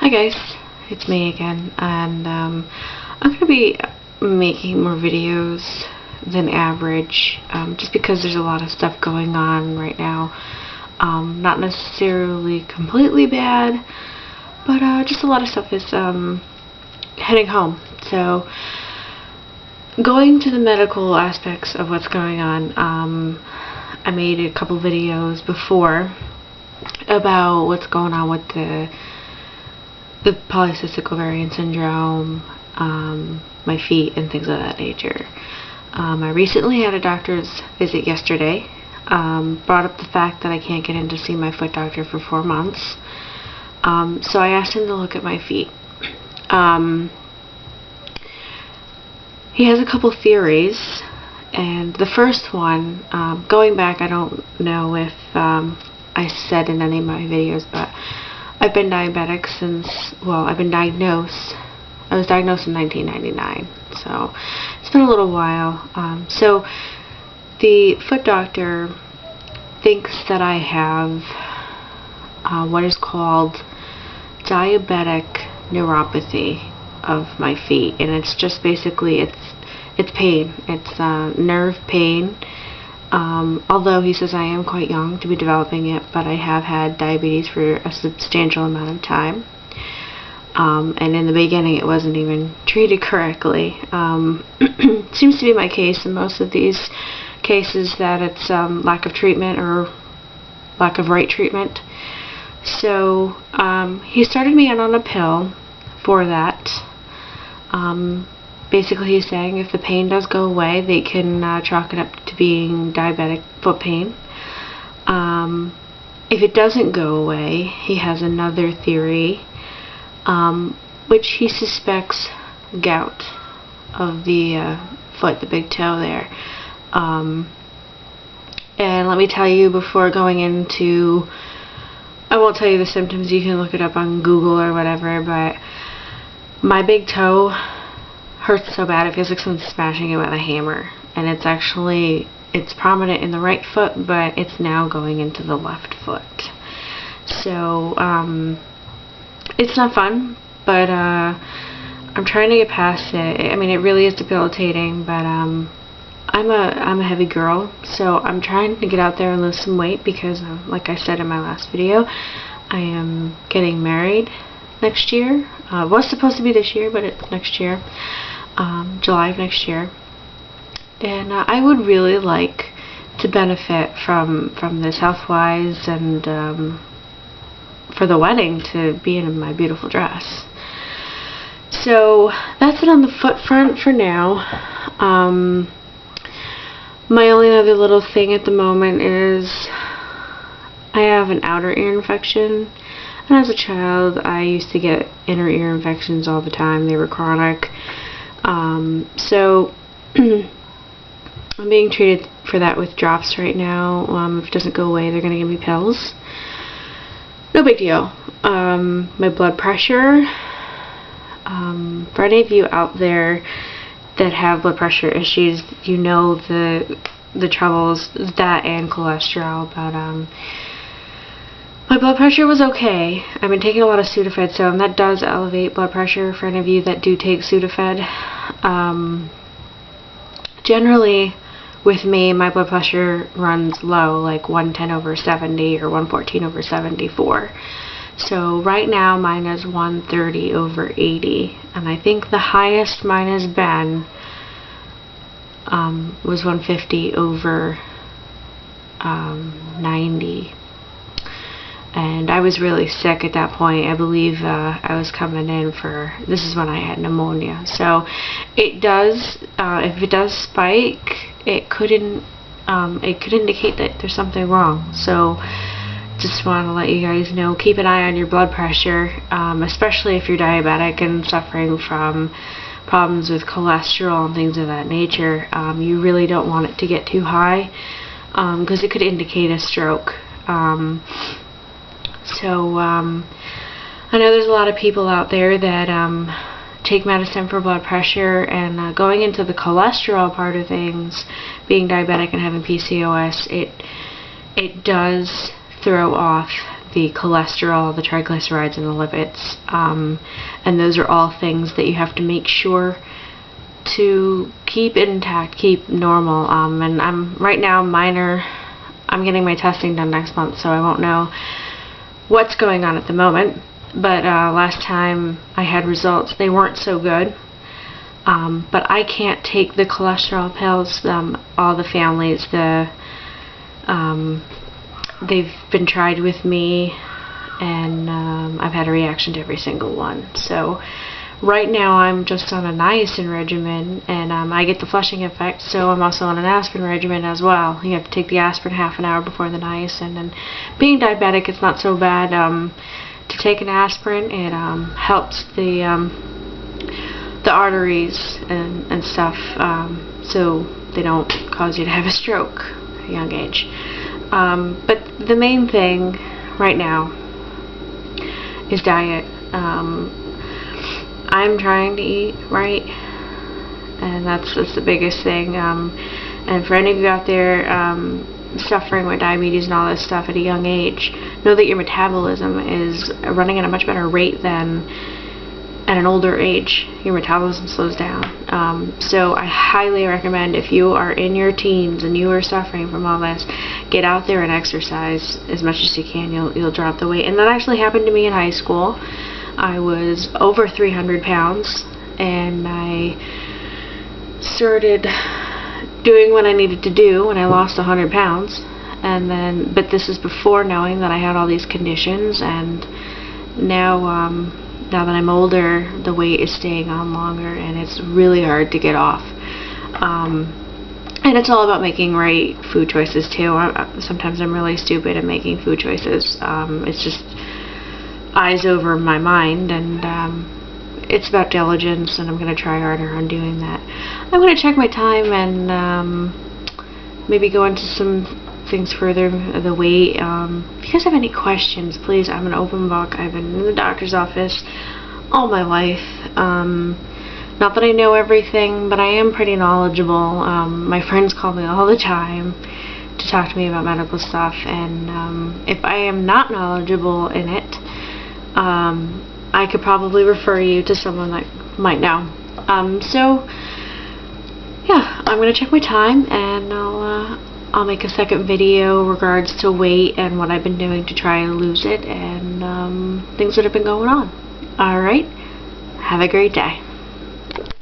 Hi guys, it's me again, and I'm going to be making more videos than average, just because there's a lot of stuff going on right now. Not necessarily completely bad, but just a lot of stuff is heading home. So, going to the medical aspects of what's going on, I made a couple videos before about what's going on with the polycystic ovarian syndrome, my feet, and things of that nature. I recently had a doctor's visit yesterday. Brought up the fact that I can't get in to see my foot doctor for 4 months. So I asked him to look at my feet. He has a couple theories, and the first one, going back, I don't know if I said in any of my videos, but I've been diabetic since, well, I've been diagnosed. I was diagnosed in 1999, so it's been a little while. So the foot doctor thinks that I have what is called diabetic neuropathy of my feet, and it's just basically it's pain. It's nerve pain. Although he says I am quite young to be developing it, but I have had diabetes for a substantial amount of time. And in the beginning it wasn't even treated correctly. Seems to be my case in most of these cases that it's lack of treatment or lack of right treatment. So he started me on a pill for that. Basically he's saying if the pain does go away, they can chalk it up to being diabetic foot pain. If it doesn't go away, he has another theory, which he suspects gout of the foot, the big toe there. And let me tell you, before going into, I won't tell you the symptoms, you can look it up on Google or whatever, but my big toe hurts so bad it feels like someone's smashing it with a hammer, and it's prominent in the right foot, but it's now going into the left foot. So it's not fun, but I'm trying to get past it. I mean, it really is debilitating, but I'm a heavy girl, so I'm trying to get out there and lose some weight because, like I said in my last video, I am getting married next year. It was supposed to be this year, but it's next year, July of next year. And I would really like to benefit from this health-wise, and for the wedding to be in my beautiful dress. So that's it on the foot front for now. My only other little thing at the moment is I have an outer ear infection. And as a child, I used to get inner ear infections all the time. They were chronic. So I'm being treated for that with drops right now. If it doesn't go away, they're going to give me pills. No big deal. My blood pressure. For any of you out there that have blood pressure issues, you know the troubles, that and cholesterol, but my blood pressure was okay. I've been taking a lot of Sudafed, so that does elevate blood pressure for any of you that do take Sudafed. Generally, with me, my blood pressure runs low, like 110/70 or 114/74. So right now, mine is 130/80, and I think the highest mine has been was 150/90. And I was really sick at that point. I believe I was coming in for, this is when I had pneumonia. So it does, if it does spike, it could indicate that there's something wrong. So just want to let you guys know, keep an eye on your blood pressure, especially if you're diabetic and suffering from problems with cholesterol and things of that nature. You really don't want it to get too high, because it could indicate a stroke. So I know there's a lot of people out there that take medicine for blood pressure, and going into the cholesterol part of things, being diabetic and having PCOS, it does throw off the cholesterol, the triglycerides, and the lipids. And those are all things that you have to make sure to keep intact, keep normal. And right now I'm getting my testing done next month, so I won't know what's going on at the moment. But last time I had results, they weren't so good. But I can't take the cholesterol pills. All the families, they've been tried with me, and I've had a reaction to every single one. So right now I'm just on a niacin regimen, and I get the flushing effect, so I'm also on an aspirin regimen as well. You have to take the aspirin half an hour before the niacin, and being diabetic, it's not so bad to take an aspirin. It helps the arteries and stuff, so they don't cause you to have a stroke at a young age. But the main thing right now is diet. I'm trying to eat right, and that's the biggest thing. And for any of you out there suffering with diabetes and all this stuff at a young age, know that your metabolism is running at a much better rate than at an older age. Your metabolism slows down. So I highly recommend, if you are in your teens and you are suffering from all this, get out there and exercise as much as you can. You'll drop the weight. And that actually happened to me in high school. I was over 300 pounds, and I started doing what I needed to do when I lost 100 pounds. But this is before knowing that I had all these conditions, and now that I'm older, the weight is staying on longer, and it's really hard to get off. And it's all about making right food choices too. Sometimes I'm really stupid at making food choices. It's just eyes over my mind, and it's about diligence, and I'm going to try harder on doing that. I'm going to check my time and maybe go into some things further, the weight. If you guys have any questions, please, I'm an open book. I've been in the doctor's office all my life. Not that I know everything, but I am pretty knowledgeable. My friends call me all the time to talk to me about medical stuff, and if I am not knowledgeable in it, I could probably refer you to someone that might know. So yeah, I'm gonna check my time, and I'll make a second video regards to weight and what I've been doing to try and lose it, and things that have been going on. Alright, have a great day.